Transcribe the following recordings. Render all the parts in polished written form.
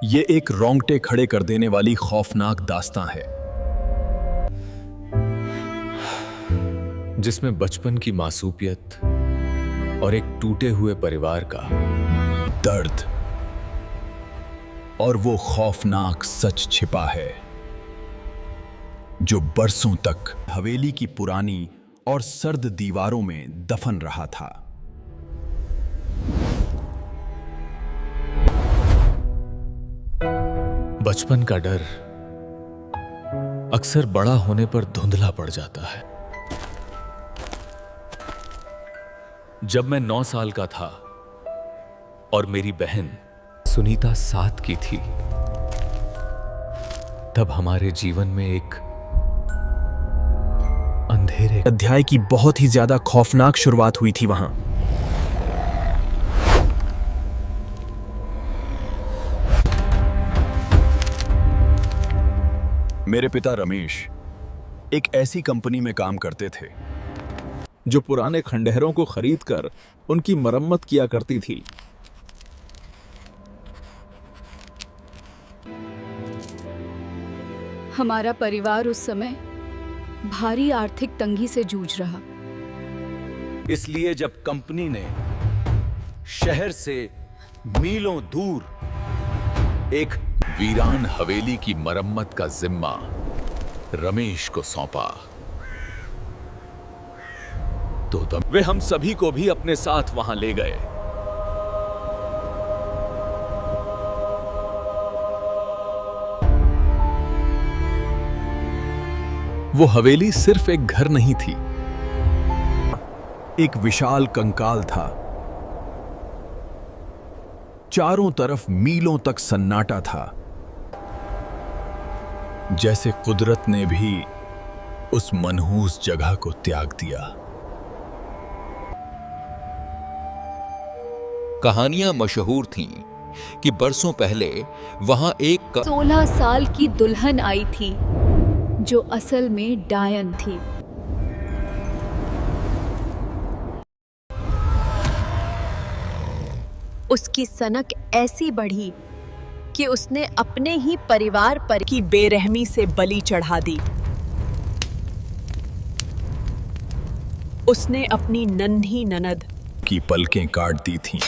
ये एक रोंगटे खड़े कर देने वाली खौफनाक दास्तां है, जिसमें बचपन की मासूमियत और एक टूटे हुए परिवार का दर्द और वो खौफनाक सच छिपा है जो बरसों तक हवेली की पुरानी और सर्द दीवारों में दफन रहा था। बचपन का डर अक्सर बड़ा होने पर धुंधला पड़ जाता है। जब मैं 9 साल का था और मेरी बहन सुनीता 7 की थी, तब हमारे जीवन में एक अंधेरे अध्याय की बहुत ही ज्यादा खौफनाक शुरुआत हुई थी वहां। मेरे पिता रमेश एक ऐसी कंपनी में काम करते थे जो पुराने खंडहरों को खरीदकर उनकी मरम्मत किया करती थी। हमारा परिवार उस समय भारी आर्थिक तंगी से जूझ रहा। इसलिए जब कंपनी ने शहर से मीलों दूर एक वीरान हवेली की मरम्मत का जिम्मा रमेश को सौंपा, तो वे हम सभी को भी अपने साथ वहां ले गए। वो हवेली सिर्फ एक घर नहीं थी, एक विशाल कंकाल था। चारों तरफ मीलों तक सन्नाटा था, जैसे कुदरत ने भी उस मनहूस जगह को त्याग दिया। कहानियां मशहूर थीं कि बरसों पहले वहां एक 16 साल की दुल्हन आई थी जो असल में डायन थी। उसकी सनक ऐसी बढ़ी कि उसने अपने ही परिवार पर की बेरहमी से बलि चढ़ा दी। उसने अपनी नन्ही ननद की पलकें काट दी थीं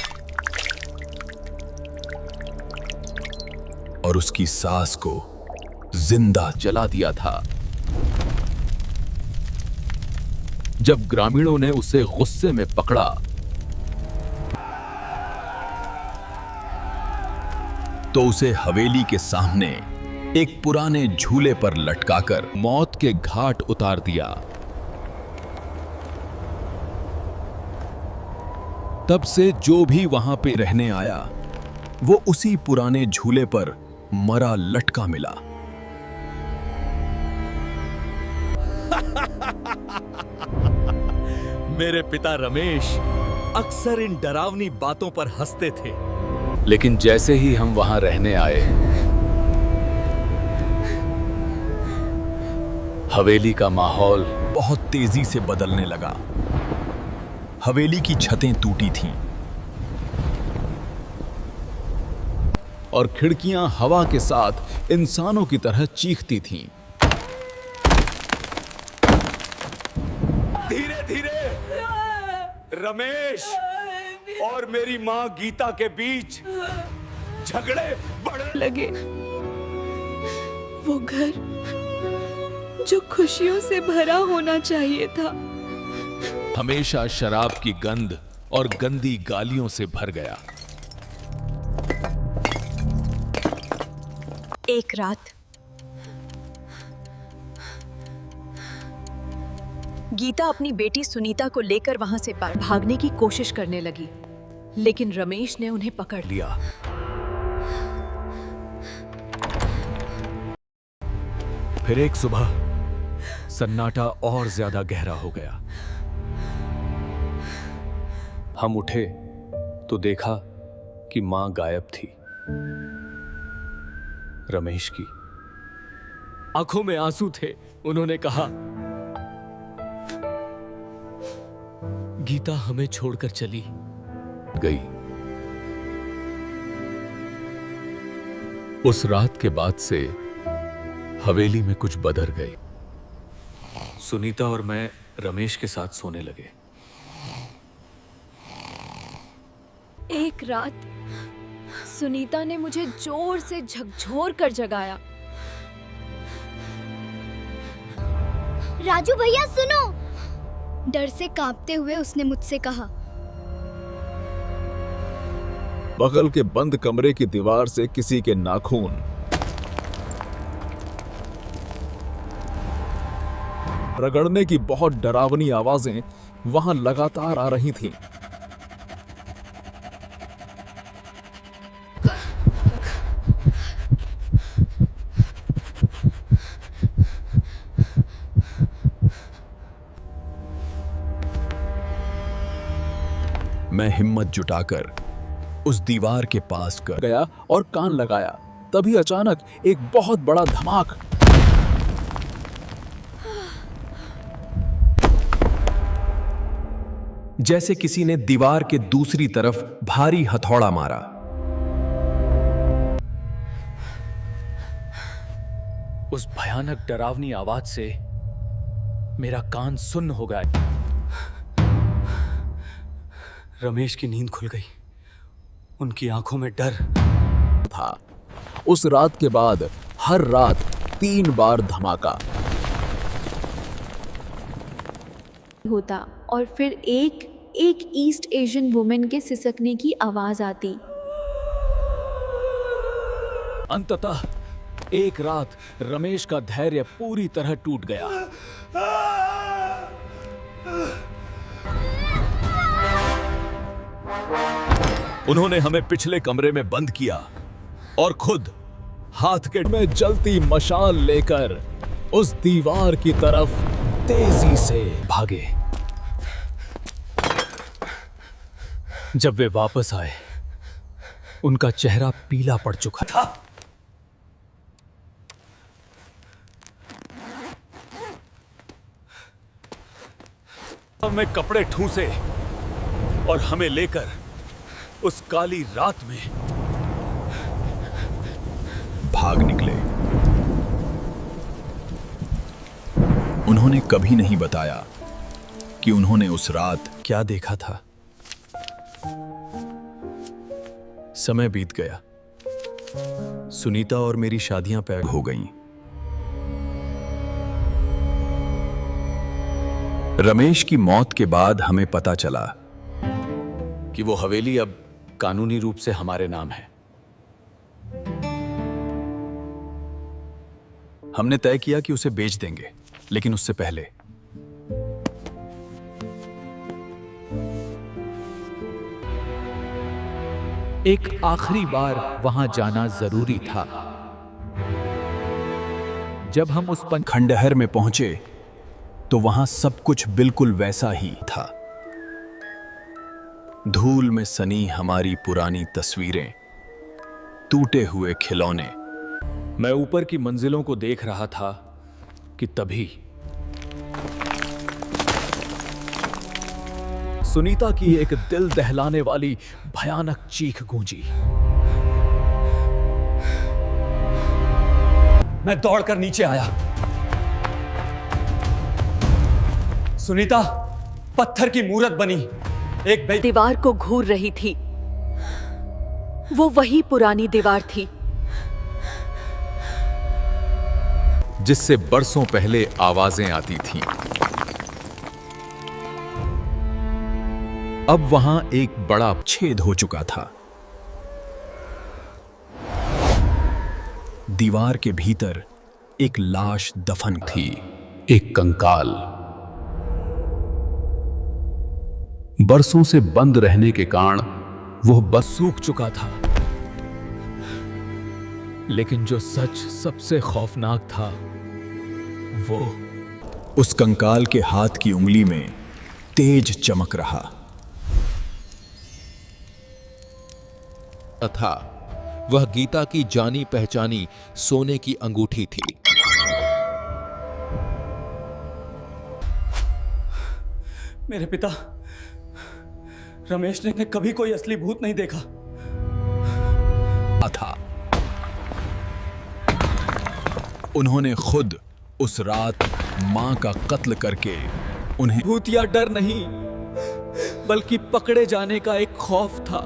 और उसकी सास को जिंदा जला दिया था। जब ग्रामीणों ने उसे गुस्से में पकड़ा तो उसे हवेली के सामने एक पुराने झूले पर लटकाकर मौत के घाट उतार दिया। तब से जो भी वहां पे रहने आया वो उसी पुराने झूले पर मरा लटका मिला। मेरे पिता रमेश अक्सर इन डरावनी बातों पर हंसते थे, लेकिन जैसे ही हम वहां रहने आए, हवेली का माहौल बहुत तेजी से बदलने लगा। हवेली की छतें टूटी थीं और खिड़कियां हवा के साथ इंसानों की तरह चीखती थीं। धीरे धीरे रमेश और मेरी मां गीता के बीच झगड़े बढ़ने लगे। वो घर जो खुशियों से भरा होना चाहिए था, हमेशा शराब की गंध और गंदी गालियों से भर गया। एक रात गीता अपनी बेटी सुनीता को लेकर वहां से भागने की कोशिश करने लगी, लेकिन रमेश ने उन्हें पकड़ लिया। फिर एक सुबह सन्नाटा और ज्यादा गहरा हो गया। हम उठे तो देखा कि मां गायब थी। रमेश की आंखों में आंसू थे। उन्होंने कहा, गीता हमें छोड़कर चली गई। उस रात के बाद से हवेली में कुछ बदल गई। सुनीता और मैं रमेश के साथ सोने लगे। एक रात सुनीता ने मुझे जोर से झकझोर कर जगाया। राजू भैया सुनो! डर से कांपते हुए उसने मुझसे कहा। बगल के बंद कमरे की दीवार से किसी के नाखून रगड़ने की बहुत डरावनी आवाजें वहां लगातार आ रही थीं। मैं हिम्मत जुटाकर उस दीवार के पास कर गया और कान लगाया। तभी अचानक एक बहुत बड़ा धमाक। जैसे किसी ने दीवार के दूसरी तरफ भारी हथौड़ा मारा। उस भयानक डरावनी आवाज से मेरा कान सुन्न हो गया। रमेश की नींद खुल गई। उनकी आंखों में डर था। उस रात के बाद हर रात 3 बार धमाका होता और फिर एक ईस्ट एशियन वुमेन के सिसकने की आवाज आती। अंततः एक रात रमेश का धैर्य पूरी तरह टूट गया। उन्होंने हमें पिछले कमरे में बंद किया और खुद हाथ के में जलती मशाल लेकर उस दीवार की तरफ तेजी से भागे। जब वे वापस आए, उनका चेहरा पीला पड़ चुका था। में कपड़े ठूंसे और हमें लेकर उस काली रात में भाग निकले। उन्होंने कभी नहीं बताया कि उन्होंने उस रात क्या देखा था। समय बीत गया। सुनीता और मेरी शादियां तय हो गईं। रमेश की मौत के बाद हमें पता चला कि वो हवेली अब कानूनी रूप से हमारे नाम है। हमने तय किया कि उसे बेच देंगे, लेकिन उससे पहले एक आखिरी बार वहां जाना जरूरी था। जब हम उस खंडहर में पहुंचे तो वहां सब कुछ बिल्कुल वैसा ही था। धूल में सनी हमारी पुरानी तस्वीरें, टूटे हुए खिलौने। मैं ऊपर की मंजिलों को देख रहा था कि तभी सुनीता की एक दिल दहलाने वाली भयानक चीख गूंजी। मैं दौड़कर नीचे आया। सुनीता पत्थर की मूरत बनी एक दीवार को घूर रही थी। वो वही पुरानी दीवार थी जिससे बरसों पहले आवाजें आती थीं। अब वहां एक बड़ा छेद हो चुका था। दीवार के भीतर एक लाश दफन थी, एक कंकाल। बरसों से बंद रहने के कारण वो बस सूख चुका था। लेकिन जो सच सबसे खौफनाक था वो उस कंकाल के हाथ की उंगली में तेज चमक रहा था। वह गीता की जानी पहचानी सोने की अंगूठी थी। मेरे पिता रमेश ने कभी कोई असली भूत नहीं देखा था। उन्होंने खुद उस रात मां का कत्ल करके उन्हें भूतिया डर नहीं बल्कि पकड़े जाने का एक खौफ था।